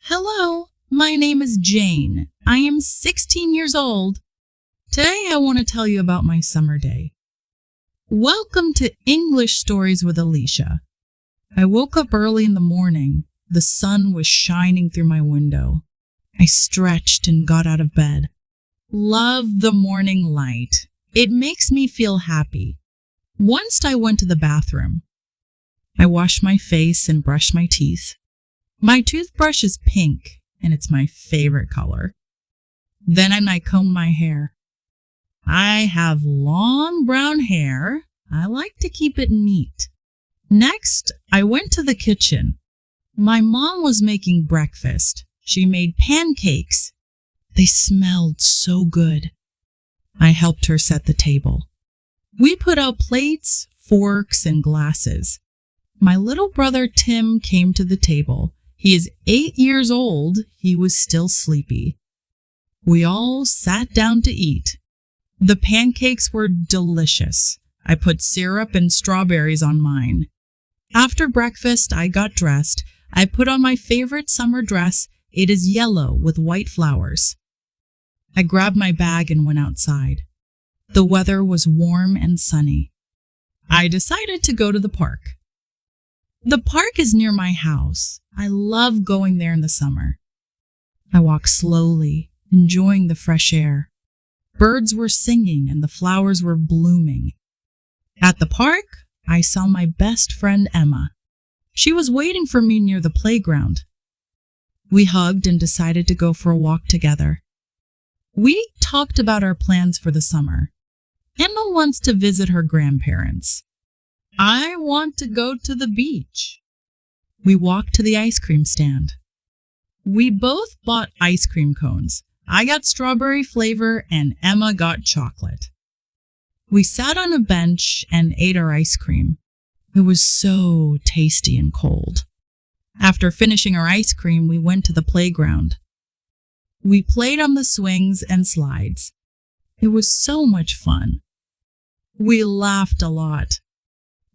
Hello, my name is Jane. I am 16 years old. Today I want to tell you about my summer day. Welcome to English Stories with Alicia. I woke up early in the morning. The sun was shining through my window. I stretched and got out of bed. Love the morning light. It makes me feel happy. Once I went to the bathroom. I washed my face and brushed my teeth. My toothbrush is pink, and it's my favorite color. Then I combed my hair. I have long brown hair. I like to keep it neat. Next, I went to the kitchen. My mom was making breakfast. She made pancakes. They smelled so good. I helped her set the table. We put out plates, forks, and glasses. My little brother Tim came to the table. He is 8 years old. He was still sleepy. We all sat down to eat. The pancakes were delicious. I put syrup and strawberries on mine. After breakfast, I got dressed. I put on my favorite summer dress. It is yellow with white flowers. I grabbed my bag and went outside. The weather was warm and sunny. I decided to go to the park. The park is near my house. I love going there in the summer. I walked slowly, enjoying the fresh air. Birds were singing and the flowers were blooming. At the park, I saw my best friend Emma. She was waiting for me near the playground. We hugged and decided to go for a walk together. We talked about our plans for the summer. Emma wants to visit her grandparents. I want to go to the beach. We walked to the ice cream stand. We both bought ice cream cones. I got strawberry flavor and Emma got chocolate. We sat on a bench and ate our ice cream. It was so tasty and cold. After finishing our ice cream, we went to the playground. We played on the swings and slides. It was so much fun. We laughed a lot.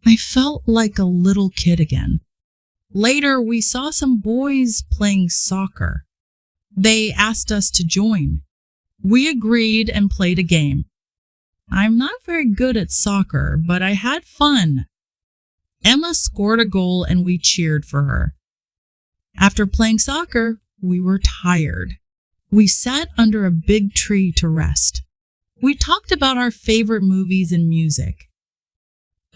I felt like a little kid again. Later, we saw some boys playing soccer. They asked us to join. We agreed and played a game. I'm not very good at soccer, but I had fun. Emma scored a goal and we cheered for her. After playing soccer, we were tired. We sat under a big tree to rest. We talked about our favorite movies and music.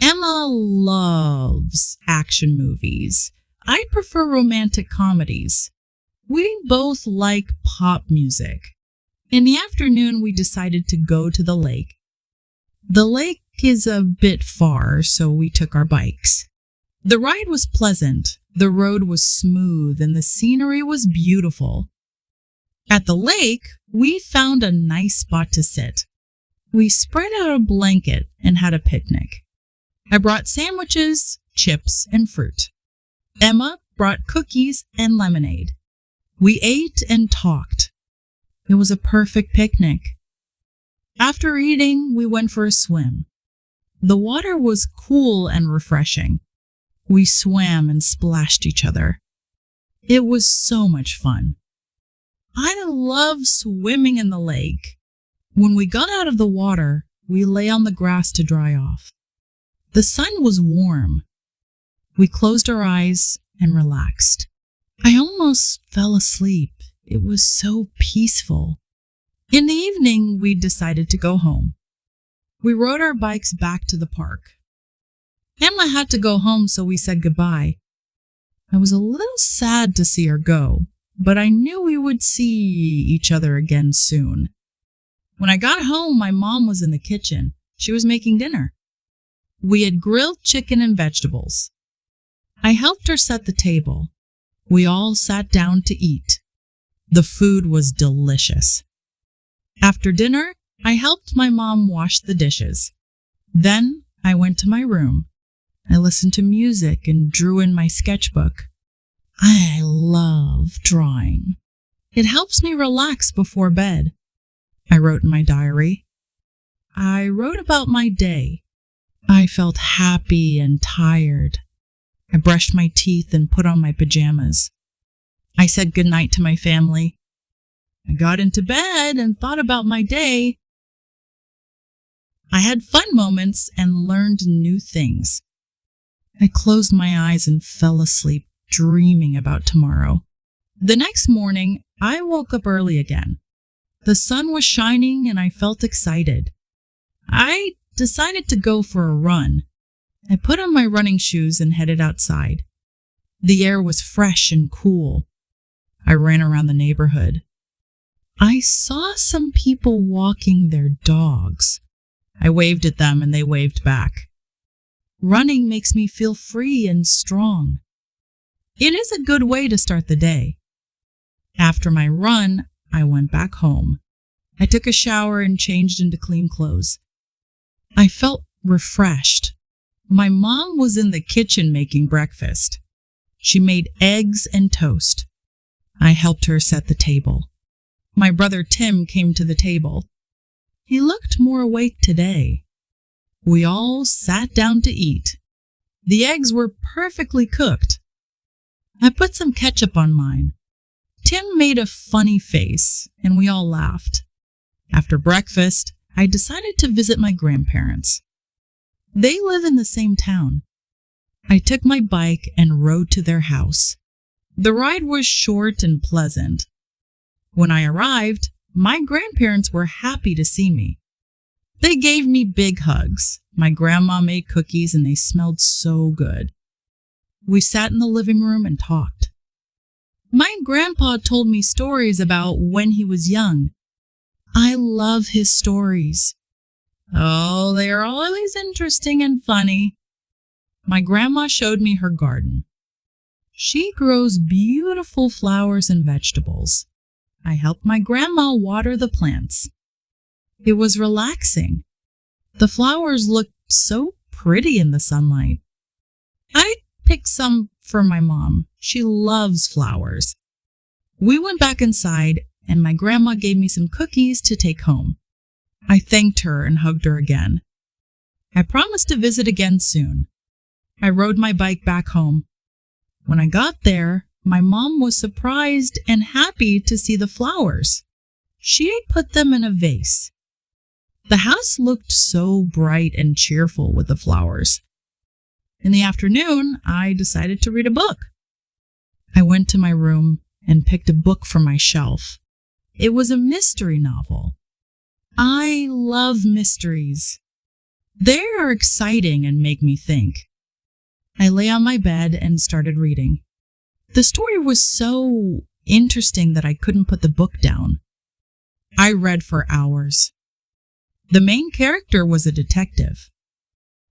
Emma loves action movies. I prefer romantic comedies. We both like pop music. In the afternoon, we decided to go to the lake. The lake is a bit far, so we took our bikes. The ride was pleasant. The road was smooth and the scenery was beautiful. At the lake, we found a nice spot to sit. We spread out a blanket and had a picnic. I brought sandwiches, chips, and fruit. Emma brought cookies and lemonade. We ate and talked. It was a perfect picnic. After eating, we went for a swim. The water was cool and refreshing. We swam and splashed each other. It was so much fun. I love swimming in the lake. When we got out of the water, we lay on the grass to dry off. The sun was warm. We closed our eyes and relaxed. I almost fell asleep. It was so peaceful. In the evening, we decided to go home. We rode our bikes back to the park. Emma had to go home, so we said goodbye. I was a little sad to see her go, but I knew we would see each other again soon. When I got home, my mom was in the kitchen. She was making dinner. We had grilled chicken and vegetables. I helped her set the table. We all sat down to eat. The food was delicious. After dinner, I helped my mom wash the dishes. Then I went to my room. I listened to music and drew in my sketchbook. I love drawing. It helps me relax before bed. I wrote in my diary. I wrote about my day. I felt happy and tired. I brushed my teeth and put on my pajamas. I said goodnight to my family. I got into bed and thought about my day. I had fun moments and learned new things. I closed my eyes and fell asleep, dreaming about tomorrow. The next morning, I woke up early again. The sun was shining and I felt excited. I decided to go for a run. I put on my running shoes and headed outside. The air was fresh and cool. I ran around the neighborhood. I saw some people walking their dogs. I waved at them and they waved back. Running makes me feel free and strong. It is a good way to start the day. After my run, I went back home. I took a shower and changed into clean clothes. I felt refreshed. My mom was in the kitchen making breakfast. She made eggs and toast. I helped her set the table. My brother Tim came to the table. He looked more awake today. We all sat down to eat. The eggs were perfectly cooked. I put some ketchup on mine. Tim made a funny face, and we all laughed. After breakfast, I decided to visit my grandparents. They live in the same town. I took my bike and rode to their house. The ride was short and pleasant. When I arrived, my grandparents were happy to see me. They gave me big hugs. My grandma made cookies and they smelled so good. We sat in the living room and talked. My grandpa told me stories about when he was young. I love his stories. Oh, they are always interesting and funny. My grandma showed me her garden. She grows beautiful flowers and vegetables. I helped my grandma water the plants. It was relaxing. The flowers looked so pretty in the sunlight. I picked some for my mom. She loves flowers. We went back inside, and my grandma gave me some cookies to take home. I thanked her and hugged her again. I promised to visit again soon. I rode my bike back home. When I got there, my mom was surprised and happy to see the flowers. She had put them in a vase. The house looked so bright and cheerful with the flowers. In the afternoon, I decided to read a book. I went to my room and picked a book from my shelf. It was a mystery novel. I love mysteries. They are exciting and make me think. I lay on my bed and started reading. The story was so interesting that I couldn't put the book down. I read for hours. The main character was a detective.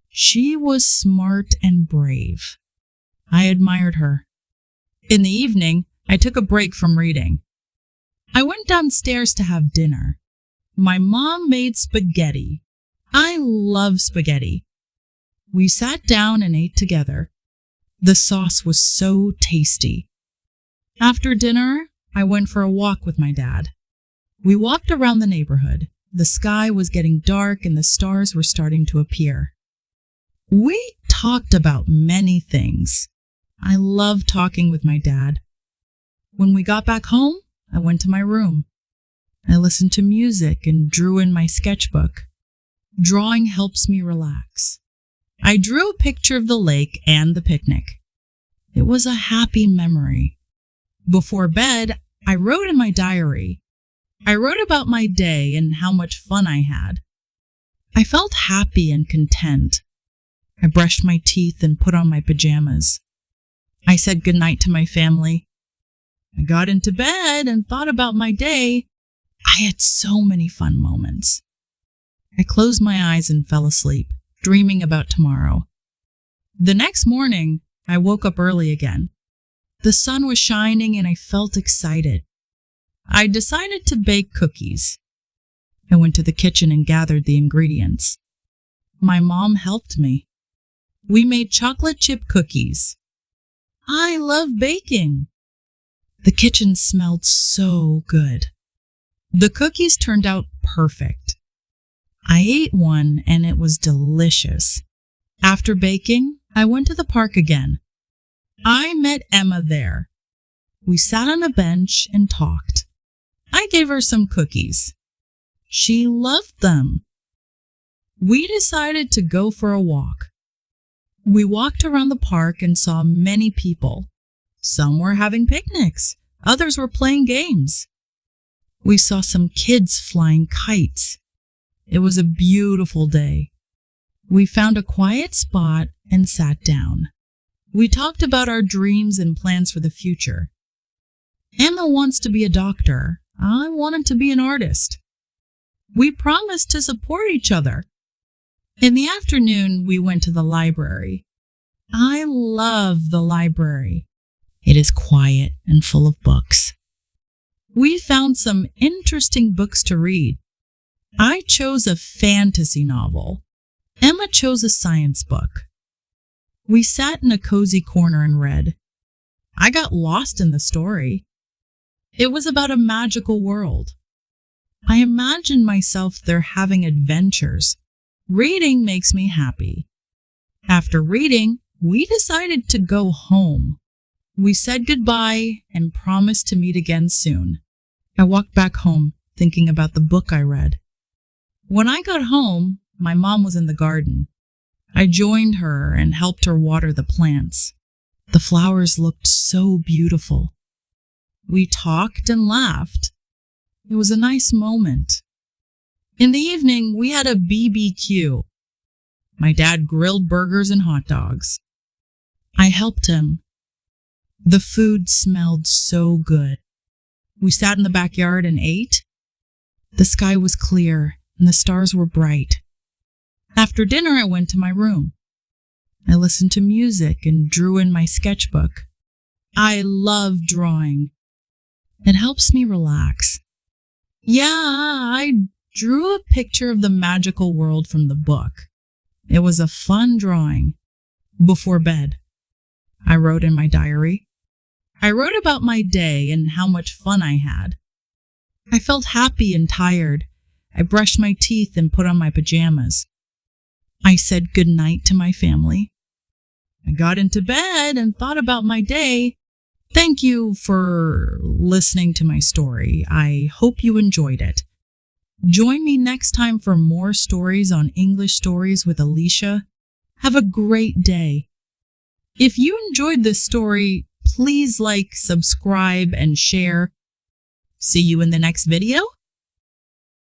She was smart and brave. I admired her. In the evening, I took a break from reading. I went downstairs to have dinner. My mom made spaghetti. I love spaghetti. We sat down and ate together. The sauce was so tasty. After dinner, I went for a walk with my dad. We walked around the neighborhood. The sky was getting dark and the stars were starting to appear. We talked about many things. I love talking with my dad. When we got back home, I went to my room. I listened to music and drew in my sketchbook. Drawing helps me relax. I drew a picture of the lake and the picnic. It was a happy memory. Before bed, I wrote in my diary. I wrote about my day and how much fun I had. I felt happy and content. I brushed my teeth and put on my pajamas. I said goodnight to my family. I got into bed and thought about my day. I had so many fun moments. I closed my eyes and fell asleep, dreaming about tomorrow. The next morning, I woke up early again. The sun was shining and I felt excited. I decided to bake cookies. I went to the kitchen and gathered the ingredients. My mom helped me. We made chocolate chip cookies. I love baking. The kitchen smelled so good. The cookies turned out perfect. I ate one and it was delicious. After baking, I went to the park again. I met Emma there. We sat on a bench and talked. I gave her some cookies. She loved them. We decided to go for a walk. We walked around the park and saw many people. Some were having picnics. Others were playing games. We saw some kids flying kites. It was a beautiful day. We found a quiet spot and sat down. We talked about our dreams and plans for the future. Emma wants to be a doctor. I wanted to be an artist. We promised to support each other. In the afternoon, we went to the library. I love the library. It is quiet and full of books. We found some interesting books to read. I chose a fantasy novel. Emma chose a science book. We sat in a cozy corner and read. I got lost in the story. It was about a magical world. I imagined myself there having adventures. Reading makes me happy. After reading, we decided to go home. We said goodbye and promised to meet again soon. I walked back home, thinking about the book I read. When I got home, my mom was in the garden. I joined her and helped her water the plants. The flowers looked so beautiful. We talked and laughed. It was a nice moment. In the evening, we had a BBQ. My dad grilled burgers and hot dogs. I helped him. The food smelled so good. We sat in the backyard and ate. The sky was clear and the stars were bright. After dinner, I went to my room. I listened to music and drew in my sketchbook. I love drawing. It helps me relax. Yeah, I drew a picture of the magical world from the book. It was a fun drawing. Before bed, I wrote in my diary. I wrote about my day and how much fun I had. I felt happy and tired. I brushed my teeth and put on my pajamas. I said good night to my family. I got into bed and thought about my day. Thank you for listening to my story. I hope you enjoyed it. Join me next time for more stories on English Stories with Alicia. Have a great day. If you enjoyed this story, please like, subscribe, and share. See you in the next video.